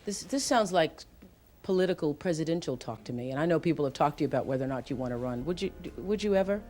This sounds like political presidential talk to me, and I know people have talked to you about whether or not you want to run. Would you ever?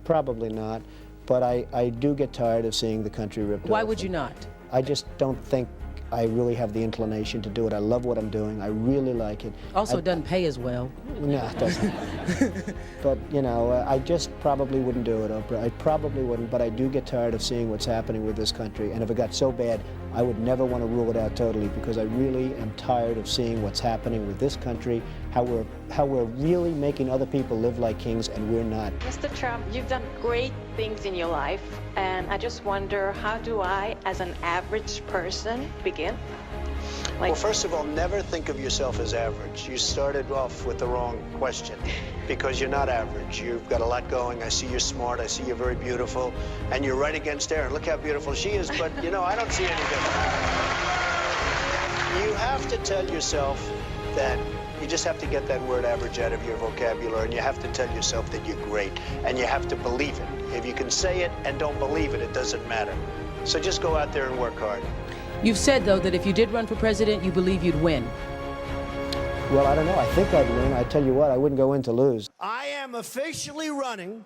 Probably not, but I do get tired of seeing the country ripped off. Why would you not? I just don't think I really have the inclination to do it. I love what I'm doing. I really like it. Also, it doesn't pay as well. No, it doesn't. But, you know, I just probably wouldn't do it, Oprah. I probably wouldn't, but I do get tired of seeing what's happening with this country. And if it got so bad, I would never want to rule it out totally, because I really am tired of seeing what's happening with this country, how we're really making other people live like kings and we're not. Mr. Trump, you've done great things in your life, and I just wonder, how do I, as an average person, begin? Well, first of all, never think of yourself as average. You started off with the wrong question, because you're not average. You've got a lot going. I see you're smart. I see you're very beautiful. And you're right against Erin. Look how beautiful she is, but, you know, I don't see any difference. You have to tell yourself that you just have to get that word average out of your vocabulary, and you have to tell yourself that you're great, and you have to believe it. If you can say it and don't believe it, it doesn't matter. So just go out there and work hard. You've said, though, that if you did run for president, you believe you'd win. Well, I don't know. I think I'd win. I tell you what, I wouldn't go in to lose. I am officially running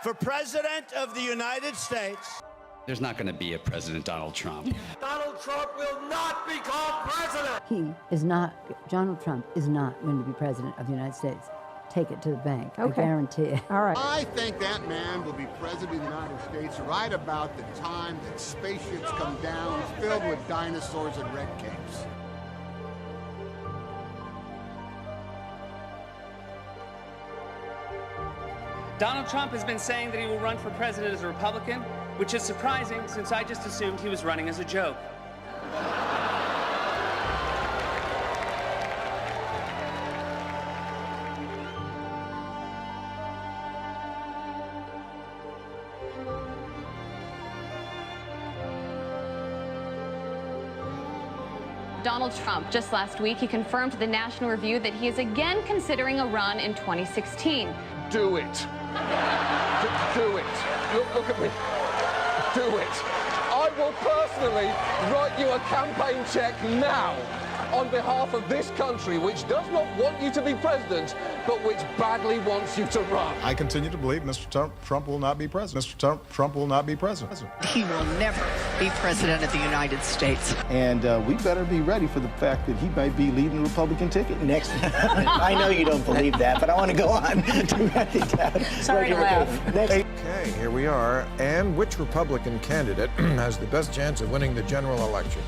for President of the United States. There's not going to be a President Donald Trump. Donald Trump will not become president. Donald Trump is not going to be president of the United States. Take it to the bank. Okay. I guarantee it. All right. I think that man will be president of the United States right about the time that spaceships come down filled with dinosaurs and red capes. Donald Trump has been saying that he will run for president as a Republican, which is surprising since I just assumed he was running as a joke. Donald Trump, just last week, he confirmed to the National Review that he is again considering a run in 2016. Do it. Do it. Look at me. Do it. I will personally write you a campaign check now on behalf of this country, which does not want you to be president, but which badly wants you to run. I continue to believe Mr. Trump will not be president. Mr. Trump will not be president. He will never be president of the United States. And we better be ready for the fact that he might be leading the Republican ticket. Next. I know you don't believe that, but I want to go on to write it down. Sorry to laugh. Next. Okay, here we are. And which Republican candidate has the best chance of winning the general election?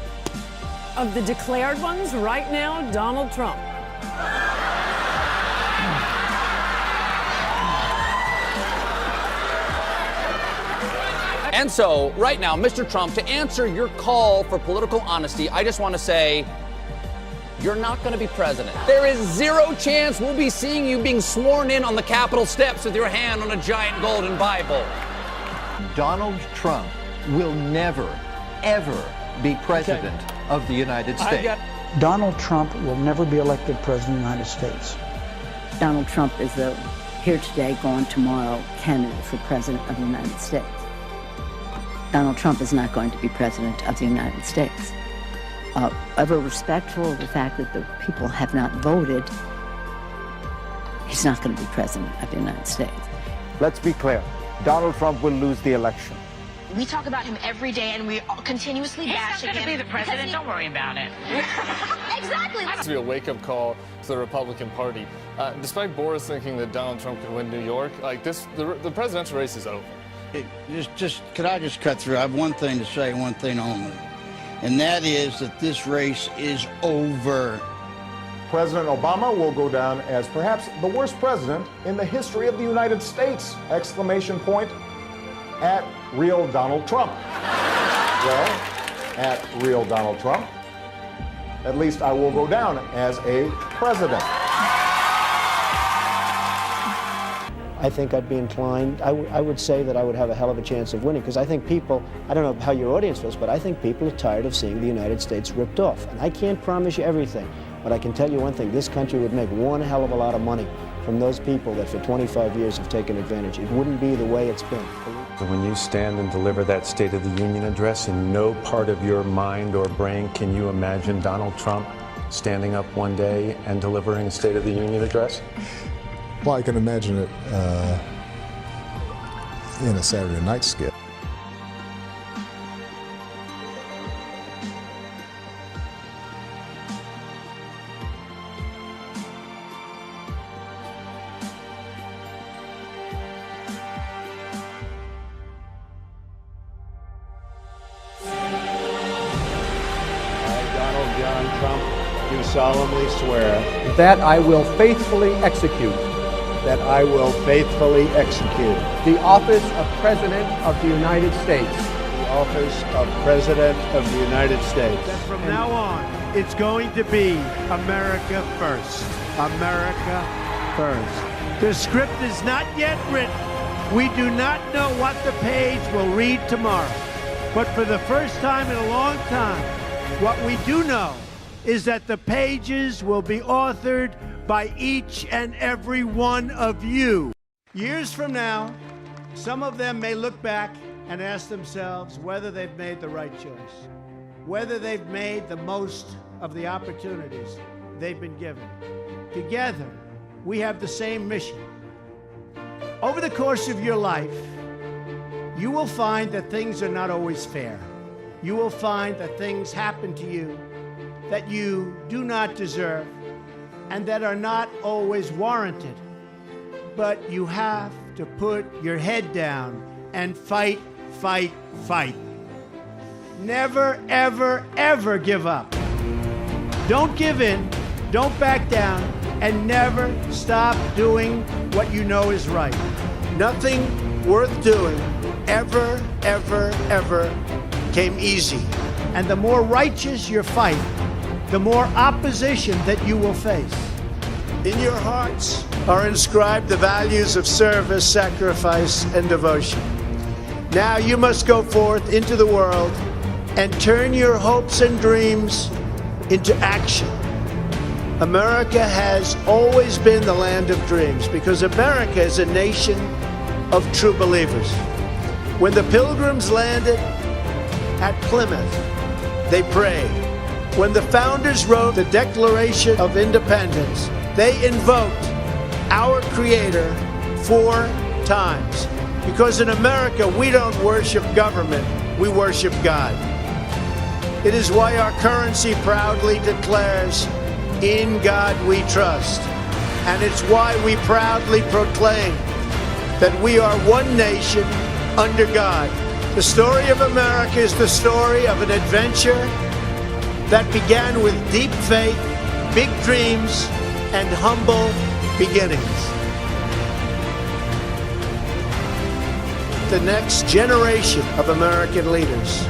Of the declared ones, right now, Donald Trump. And so, right now, Mr. Trump, to answer your call for political honesty, I just want to say, you're not going to be president. There is zero chance we'll be seeing you being sworn in on the Capitol steps with your hand on a giant golden Bible. Donald Trump will never, ever be president of the United States. Donald Trump will never be elected president of the United States. Donald Trump is the here today, gone tomorrow candidate for president of the United States. Donald Trump is not going to be president of the United States. Ever respectful of the fact that the people have not voted, he's not going to be president of the United States. Let's be clear. Donald Trump will lose the election. We talk about him every day, and we continuously bash him. He's not going to be the president. Don't worry about it. Exactly. It has to be a wake-up call to the Republican Party. Despite Boris thinking that Donald Trump could win New York, like this, the presidential race is over. Could I just cut through? I have one thing to say, one thing only, and that is that this race is over. President Obama will go down as perhaps the worst president in the history of the United States! Exclamation point at real Donald Trump. Well, at real Donald Trump, at least I will go down as a president. I think I'd be inclined, I would say that I would have a hell of a chance of winning, because I think people, I don't know how your audience feels, but I think people are tired of seeing the United States ripped off. And I can't promise you everything, but I can tell you one thing, this country would make one hell of a lot of money from those people that for 25 years have taken advantage. It wouldn't be the way it's been. When you stand and deliver that State of the Union address, in no part of your mind or brain can you imagine Donald Trump standing up one day and delivering a State of the Union address? Well, I can imagine it in a Saturday night skit. Do solemnly swear that I will faithfully execute that I will faithfully execute the office of President of the United States. the office of President of the United States. That from now on, it's going to be America first. America first. The script is not yet written. We do not know what the page will read tomorrow. But for the first time in a long time, what we do know is that the pages will be authored by each and every one of you. Years from now, some of them may look back and ask themselves whether they've made the right choice, whether they've made the most of the opportunities they've been given. Together, we have the same mission. Over the course of your life, you will find that things are not always fair. You will find that things happen to you that you do not deserve and that are not always warranted. But you have to put your head down and fight, fight, fight. Never, ever, ever give up. Don't give in, don't back down, and never stop doing what you know is right. Nothing worth doing ever, ever, ever came easy. And the more righteous your fight, the more opposition that you will face. In your hearts are inscribed the values of service, sacrifice, and devotion. Now you must go forth into the world and turn your hopes and dreams into action. America has always been the land of dreams because America is a nation of true believers. When the Pilgrims landed at Plymouth, they prayed. When the founders wrote the Declaration of Independence, they invoked our Creator 4 times. Because in America, we don't worship government, we worship God. It is why our currency proudly declares, "In God we trust." And it's why we proudly proclaim that we are one nation under God. The story of America is the story of an adventure that began with deep faith, big dreams, and humble beginnings. The next generation of American leaders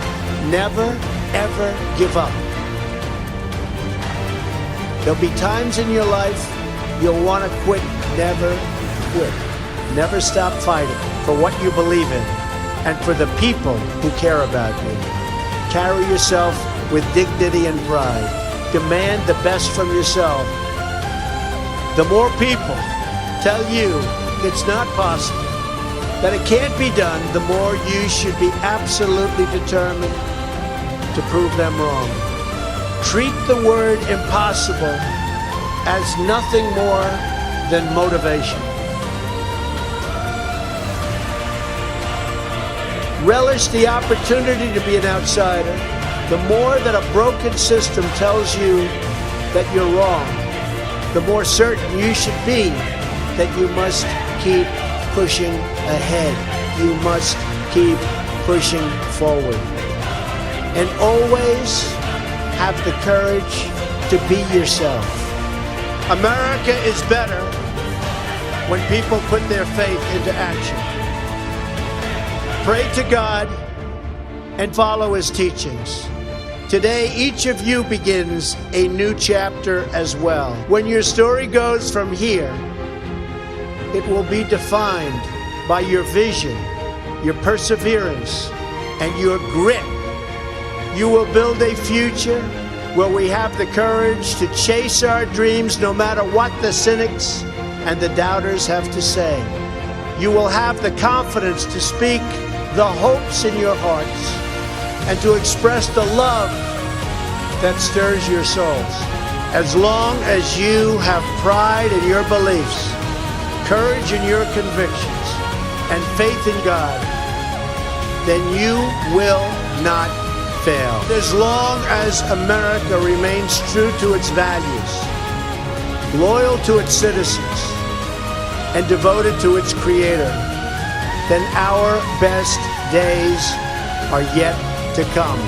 never, ever give up. There'll be times in your life you'll want to quit. Never quit. Never stop fighting for what you believe in and for the people who care about you. Carry yourself with dignity and pride. Demand the best from yourself. The more people tell you it's not possible, that it can't be done, the more you should be absolutely determined to prove them wrong. Treat the word impossible as nothing more than motivation. Relish the opportunity to be an outsider. The more that a broken system tells you that you're wrong, the more certain you should be that you must keep pushing ahead. You must keep pushing forward. And always have the courage to be yourself. America is better when people put their faith into action. Pray to God and follow His teachings. Today, each of you begins a new chapter as well. When your story goes from here, it will be defined by your vision, your perseverance, and your grit. You will build a future where we have the courage to chase our dreams no matter what the cynics and the doubters have to say. You will have the confidence to speak the hopes in your hearts and to express the love that stirs your souls. As long as you have pride in your beliefs, courage in your convictions, and faith in God, then you will not fail. As long as America remains true to its values, loyal to its citizens, and devoted to its Creator, then our best days are yet to come.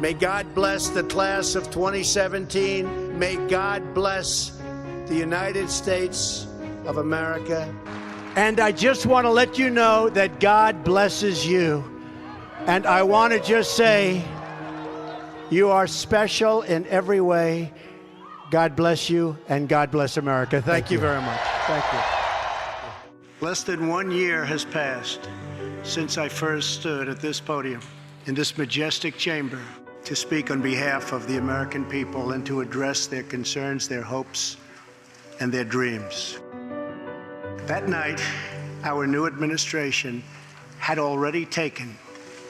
May God bless the class of 2017. May God bless the United States of America. And I just want to let you know that God blesses you. And I want to just say, you are special in every way. God bless you, and God bless America. Thank you very much. Thank you. Less than 1 year has passed since I first stood at this podium, in this majestic chamber, to speak on behalf of the American people and to address their concerns, their hopes, and their dreams. That night, our new administration had already taken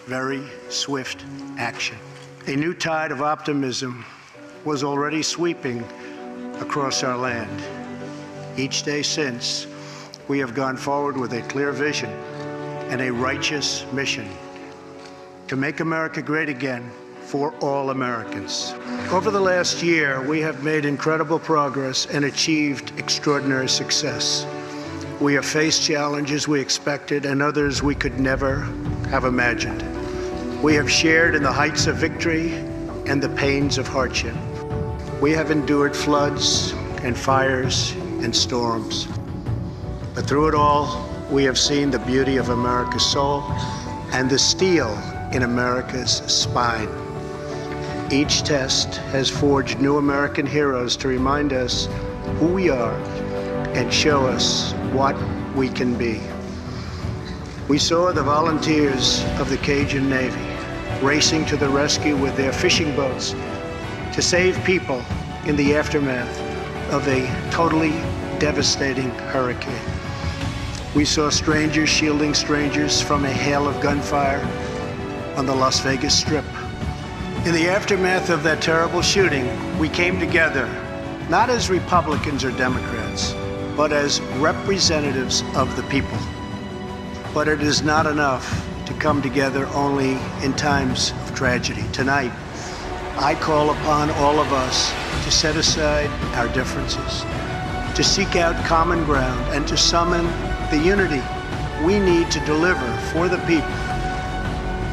very swift action. A new tide of optimism was already sweeping across our land. Each day since, we have gone forward with a clear vision and a righteous mission to make America great again for all Americans. Over the last year, we have made incredible progress and achieved extraordinary success. We have faced challenges we expected and others we could never have imagined. We have shared in the heights of victory and the pains of hardship. We have endured floods and fires and storms. But through it all, we have seen the beauty of America's soul and the steel in America's spine. Each test has forged new American heroes to remind us who we are and show us what we can be. We saw the volunteers of the Cajun Navy racing to the rescue with their fishing boats to save people in the aftermath of a totally devastating hurricane. We saw strangers shielding strangers from a hail of gunfire on the Las Vegas Strip. In the aftermath of that terrible shooting, we came together, not as Republicans or Democrats, but as representatives of the people. But it is not enough to come together only in times of tragedy. Tonight, I call upon all of us to set aside our differences, to seek out common ground, and to summon the unity we need to deliver for the people.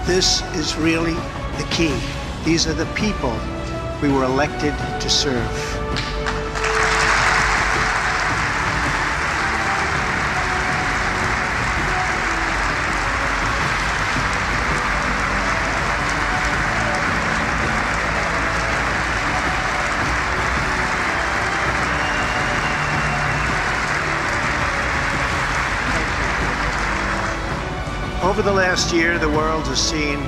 This is really the key. These are the people we were elected to serve. Over the last year, the world has seen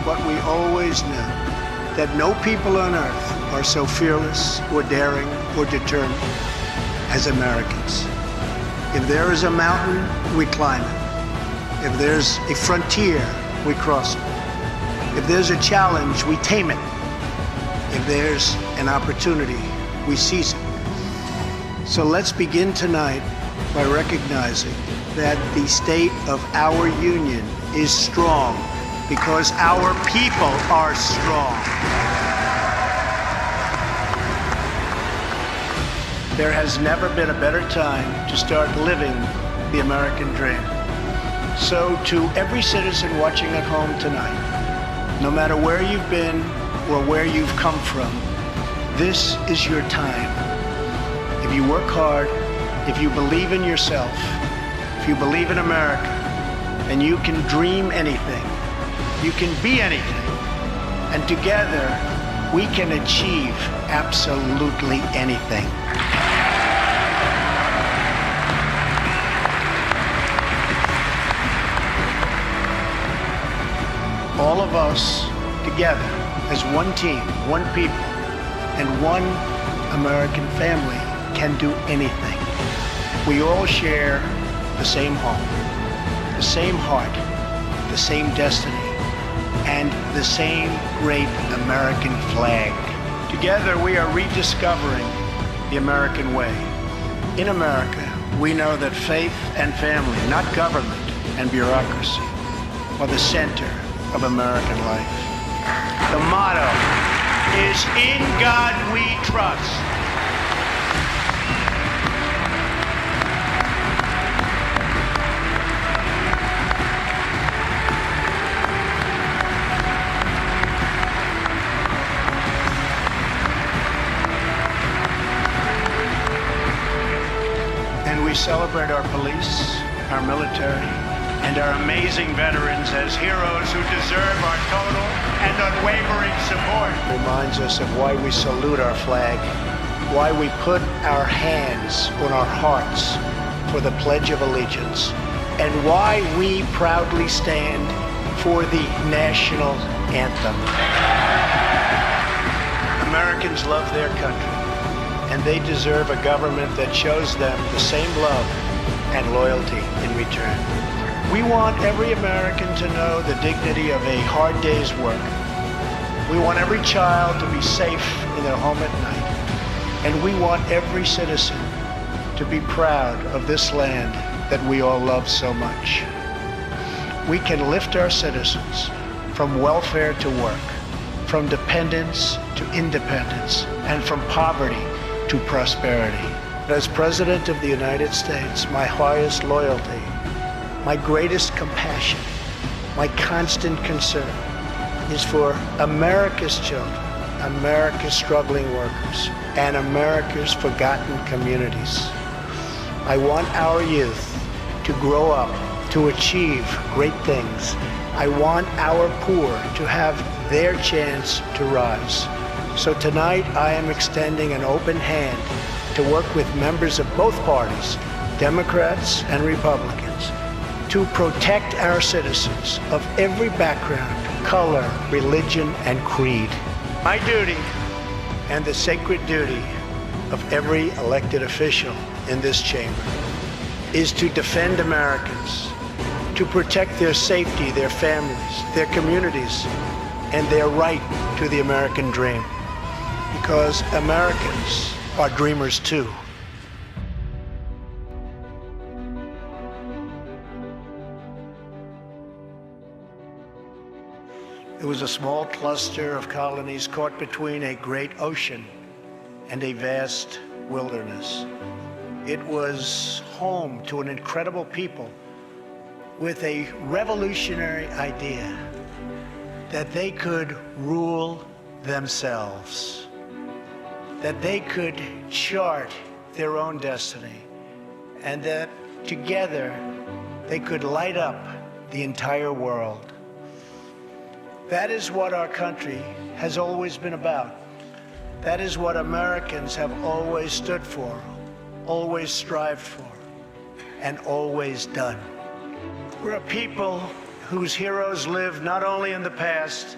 what we always knew, that no people on earth are so fearless or daring or determined as Americans. If there is a mountain, we climb it. If there's a frontier, we cross it. If there's a challenge, we tame it. If there's an opportunity, we seize it. So let's begin tonight by recognizing that the state of our union is strong because our people are strong. There has never been a better time to start living the American dream. So to every citizen watching at home tonight, no matter where you've been or where you've come from, this is your time. If you work hard If you believe in yourself, if you believe in America, then you can dream anything. You can be anything. And together, we can achieve absolutely anything. All of us together as one team, one people, and one American family can do anything. We all share the same home, the same heart, the same destiny, and the same great American flag. Together we are rediscovering the American way. In America, we know that faith and family, not government and bureaucracy, are the center of American life. The motto is, "In God we trust." And we celebrate our police, our military, and our amazing veterans as heroes who deserve our total and unwavering support. Reminds us of why we salute our flag, why we put our hands on our hearts for the Pledge of Allegiance, and why we proudly stand for the national anthem. Americans love their country, and they deserve a government that shows them the same love and loyalty in return. We want every American to know the dignity of a hard day's work. We want every child to be safe in their home at night. And we want every citizen to be proud of this land that we all love so much. We can lift our citizens from welfare to work, from dependence to independence, and from poverty to prosperity. As President of the United States, my highest loyalty, my greatest compassion, my constant concern is for America's children, America's struggling workers, and America's forgotten communities. I want our youth to grow up, to achieve great things. I want our poor to have their chance to rise. So tonight I am extending an open hand to work with members of both parties, Democrats and Republicans, to protect our citizens of every background, color, religion, and creed. My duty, and the sacred duty of every elected official in this chamber, is to defend Americans, to protect their safety, their families, their communities, and their right to the American dream. Because Americans are dreamers too. It was a small cluster of colonies caught between a great ocean and a vast wilderness. It was home to an incredible people with a revolutionary idea that they could rule themselves, that they could chart their own destiny, and that together they could light up the entire world. That is what our country has always been about. That is what Americans have always stood for, always strived for, and always done. We're a people whose heroes live not only in the past,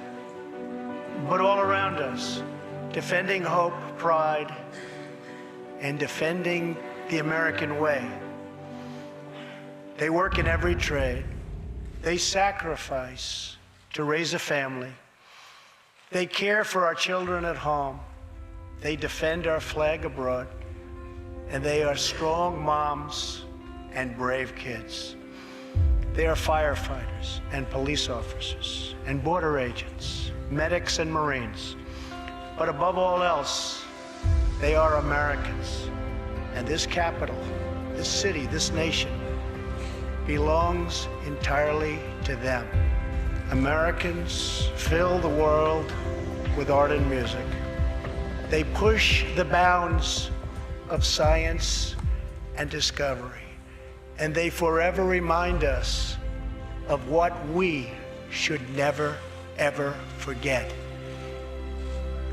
but all around us, defending hope, pride, and defending the American way. They work in every trade. They sacrifice to raise a family. They care for our children at home. They defend our flag abroad. And they are strong moms and brave kids. They are firefighters and police officers and border agents, medics and Marines. But above all else, they are Americans. And this capital, this city, this nation belongs entirely to them. Americans fill the world with art and music. They push the bounds of science and discovery. And they forever remind us of what we should never, ever forget.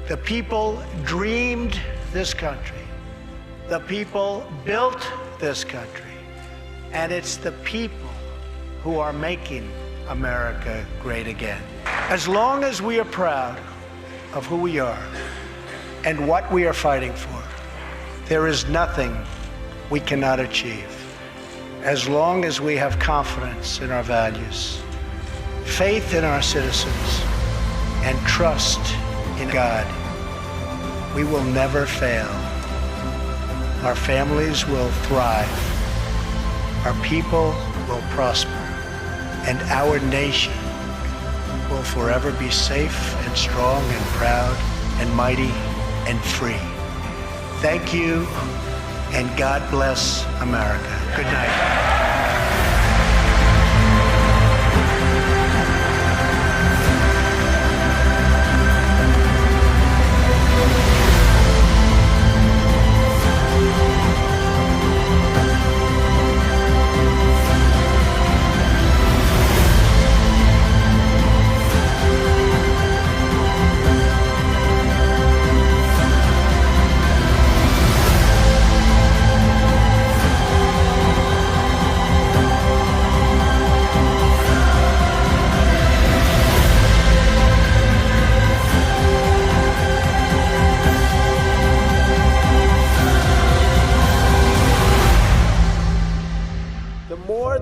The people dreamed this country. The people built this country. And it's the people who are making America great again. As long as we are proud of who we are and what we are fighting for, there is nothing we cannot achieve. As long as we have confidence in our values, faith in our citizens, and trust in God, we will never fail. Our families will thrive. Our people will prosper. And our nation will forever be safe and strong and proud and mighty and free. Thank you, and God bless America. Good night.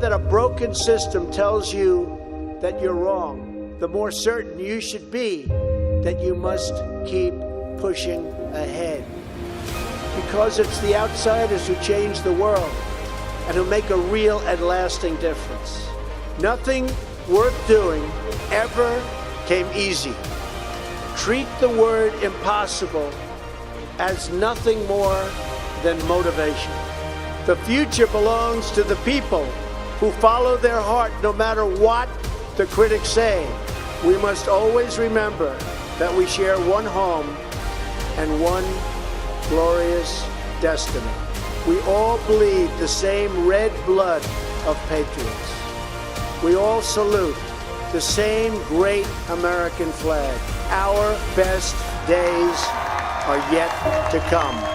That a broken system tells you that you're wrong, the more certain you should be that you must keep pushing ahead. Because it's the outsiders who change the world and who make a real and lasting difference. Nothing worth doing ever came easy. Treat the word impossible as nothing more than motivation. The future belongs to the people who follow their heart no matter what the critics say. We must always remember that we share one home and one glorious destiny. We all bleed the same red blood of patriots. We all salute the same great American flag. Our best days are yet to come.